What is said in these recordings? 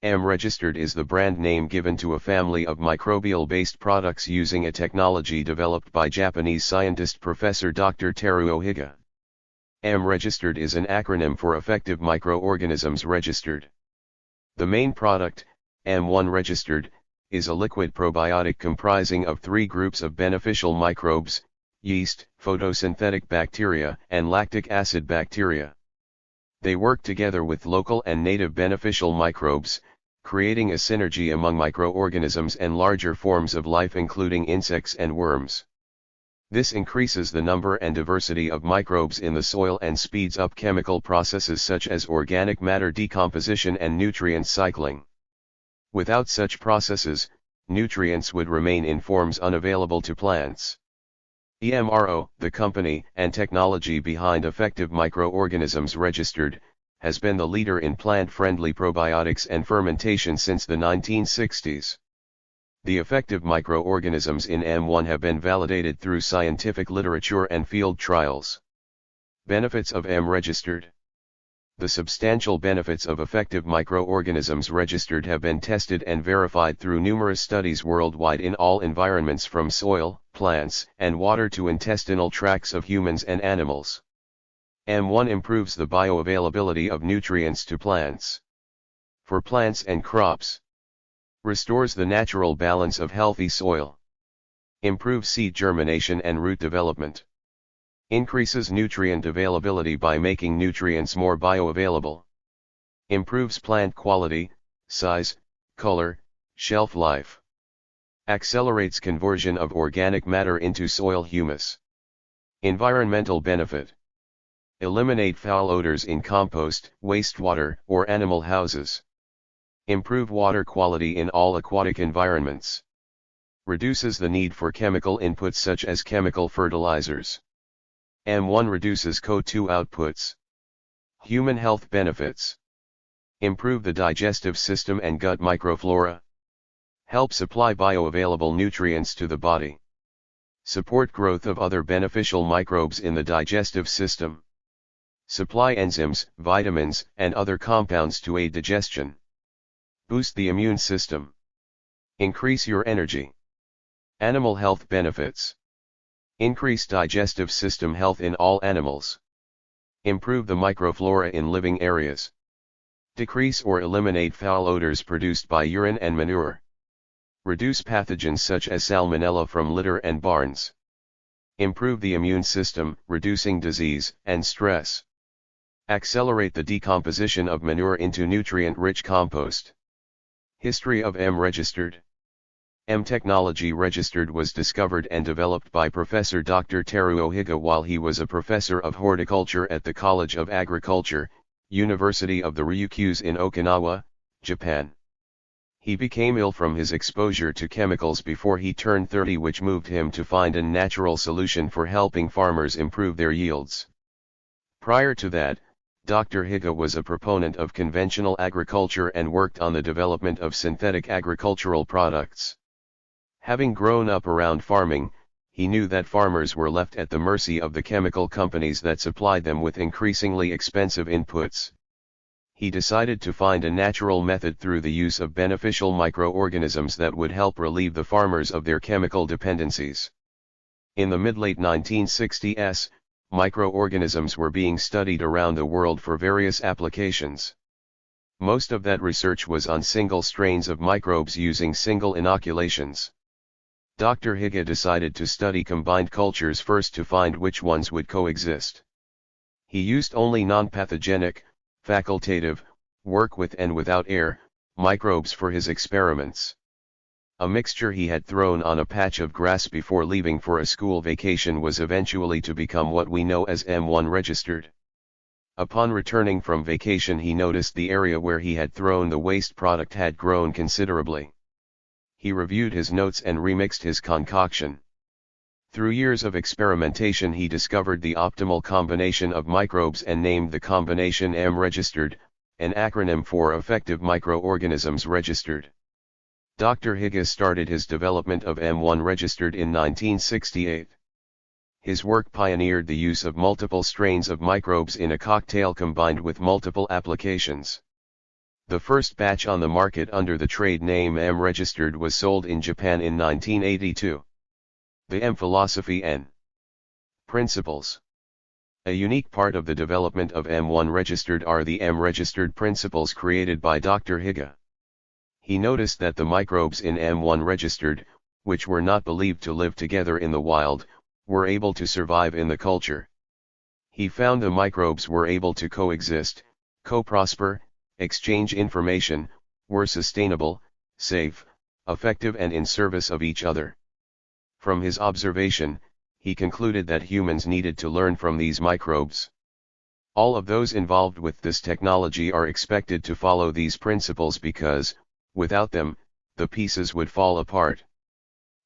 EM-registered is the brand name given to a family of microbial-based products using a technology developed by Japanese scientist Professor Dr. Teruo Higa. EM-registered is an acronym for Effective Microorganisms Registered. The main product, EM-1 registered, is a liquid probiotic comprising of 3 groups of beneficial microbes: yeast, photosynthetic bacteria, and lactic acid bacteria. They work together with local and native beneficial microbes, creating a synergy among microorganisms and larger forms of life including insects and worms. This increases the number and diversity of microbes in the soil and speeds up chemical processes such as organic matter decomposition and nutrient cycling. Without such processes, nutrients would remain in forms unavailable to plants. EMRO, the company and technology behind Effective Microorganisms Registered, has been the leader in plant-friendly probiotics and fermentation since the 1960s. The effective microorganisms in EM-1 have been validated through scientific literature and field trials. Benefits of EM-registered. The substantial benefits of Effective Microorganisms Registered have been tested and verified through numerous studies worldwide in all environments from soil, plants, and water to intestinal tracts of humans and animals. EM-1 improves the bioavailability of nutrients to plants. For plants and crops. Restores the natural balance of healthy soil. Improves seed germination and root development. Increases nutrient availability by making nutrients more bioavailable. Improves plant quality, size, color, shelf life. Accelerates conversion of organic matter into soil humus. Environmental benefit. Eliminate foul odors in compost, wastewater, or animal houses. Improve water quality in all aquatic environments. Reduces the need for chemical inputs such as chemical fertilizers. EM-1 reduces CO2 outputs. Human health benefits. Improve the digestive system and gut microflora. Help supply bioavailable nutrients to the body. Support growth of other beneficial microbes in the digestive system. Supply enzymes, vitamins, and other compounds to aid digestion. Boost the immune system. Increase your energy. Animal health benefits. Increase digestive system health in all animals. Improve the microflora in living areas. Decrease or eliminate foul odors produced by urine and manure. Reduce pathogens such as salmonella from litter and barns. Improve the immune system, reducing disease and stress. Accelerate the decomposition of manure into nutrient-rich compost. History of EM-registered. EM technology registered was discovered and developed by Professor Dr. Teruo Higa while he was a professor of horticulture at the College of Agriculture, University of the Ryukyus in Okinawa, Japan. He became ill from his exposure to chemicals before he turned 30, which moved him to find a natural solution for helping farmers improve their yields. Prior to that, Dr. Higa was a proponent of conventional agriculture and worked on the development of synthetic agricultural products. Having grown up around farming, he knew that farmers were left at the mercy of the chemical companies that supplied them with increasingly expensive inputs. He decided to find a natural method through the use of beneficial microorganisms that would help relieve the farmers of their chemical dependencies. In the mid-late 1960s, microorganisms were being studied around the world for various applications. Most of that research was on single strains of microbes using single inoculations. Dr. Higa decided to study combined cultures first to find which ones would coexist. He used only non-pathogenic, facultative, work with and without air, microbes for his experiments. A mixture he had thrown on a patch of grass before leaving for a school vacation was eventually to become what we know as EM-1 registered. Upon returning from vacation, he noticed the area where he had thrown the waste product had grown considerably. He reviewed his notes and remixed his concoction. Through years of experimentation, he discovered the optimal combination of microbes and named the combination EM-registered, an acronym for Effective Microorganisms Registered. Dr. Higa started his development of EM-1 registered in 1968. His work pioneered the use of multiple strains of microbes in a cocktail combined with multiple applications. The first batch on the market under the trade name EM registered was sold in Japan in 1982. The EM philosophy and principles. A unique part of the development of EM-1 registered are the EM registered principles created by Dr. Higa. He noticed that the microbes in EM-1 registered, which were not believed to live together in the wild, were able to survive in the culture. He found the microbes were able to coexist, co-prosper, exchange information, were sustainable, safe, effective and in service of each other. From his observation, he concluded that humans needed to learn from these microbes. All of those involved with this technology are expected to follow these principles because, without them, the pieces would fall apart.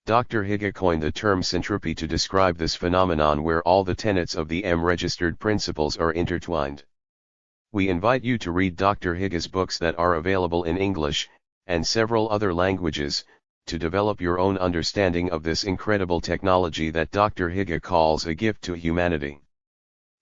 Dr. Higa coined the term syntropy to describe this phenomenon where all the tenets of the EM-registered principles are intertwined. We invite you to read Dr. Higa's books that are available in English, and several other languages, to develop your own understanding of this incredible technology that Dr. Higa calls a gift to humanity.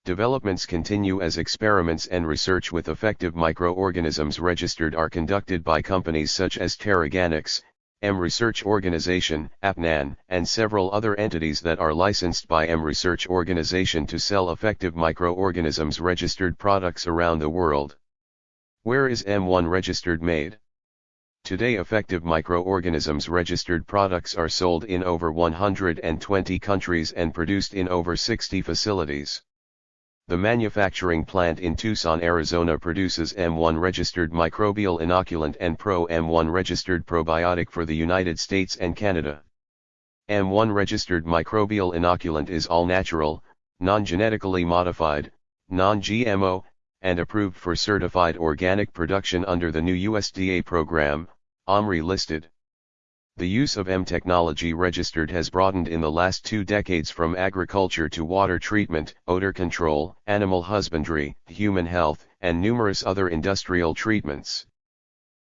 Developments continue as experiments and research with effective microorganisms registered are conducted by companies such as Teruo EM Research Organization, APNAN, and several other entities that are licensed by EM Research Organization to sell effective microorganisms registered products around the world. Where is EM-1 registered made? Today effective microorganisms registered products are sold in over 120 countries and produced in over 60 facilities. The manufacturing plant in Tucson, Arizona produces EM-1 registered microbial inoculant and EM-1 registered probiotic for the United States and Canada. EM-1 registered microbial inoculant is all natural, non-genetically modified, non-GMO, and approved for certified organic production under the new USDA program, EMRO listed. The use of EM technology registered has broadened in the last 2 decades from agriculture to water treatment, odor control, animal husbandry, human health, and numerous other industrial treatments.